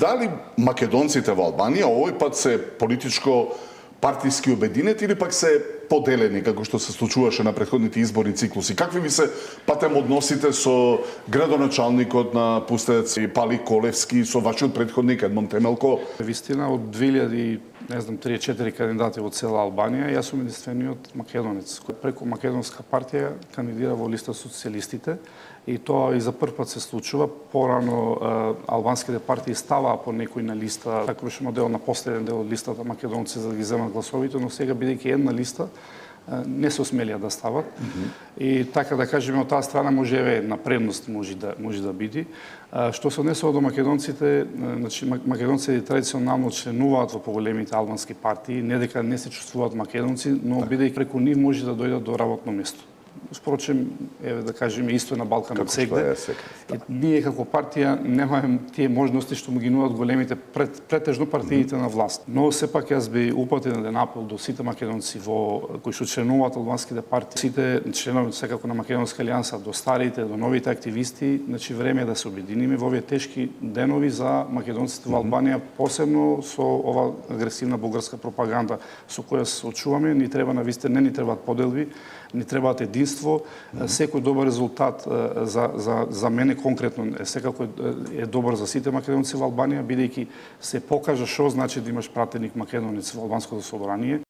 дали македонците во Албанија овој пат се политичко партиски обединети или пак се поделени, како што се случуваше на претходните изборни циклуси? Какви ви се патем односите со градоначалникот на Пустец и Пали Колевски, со вашиот претходник Едмон Темелко? Вистина, од 3-4 кандидати во цела Албанија, јас сум единствениот македонец кој преку македонска партија кандидира во листа социјалистите, и тоа и за прв пат се случува. Порано албанските партии ставаа по некој на листа, така беше модел на последен дел од листата македонци за да ги земат гласовите, но сега бидејќи една листа не се осмелија да стават. И така да кажеме, од таа страна може една предност може да биде. Што се однесува до македонците, значи македонците традиционално членуваат во поголемите албански партии, не дека не се чувствуваат македонци, но бидејќи преку нив може да дојдат до работно место. Впрочем, еве да кажеме, исто на Балканот сегде. Ние како партија немаме тие можности што му ги нудат големите, претежно партиите на власт. Но сепак јас би упатил еден апел до сите македонци кои што членуваат албанските партии, сите членови секако на Македонска алијанса, до старите, до новите активисти, значи време е да се обединиме во овие тешки денови за македонците во Албанија, посебно со ова агресивна бугарска пропаганда со која се соочуваме. Ни треба навистина, не ни требаат поделби, ни требаат единство. Секој добар резултат за мене конкретно секако е добар за сите македонци во Албанија, бидејќи се покажа што значи да имаш пратеник македонец во албанското собрание.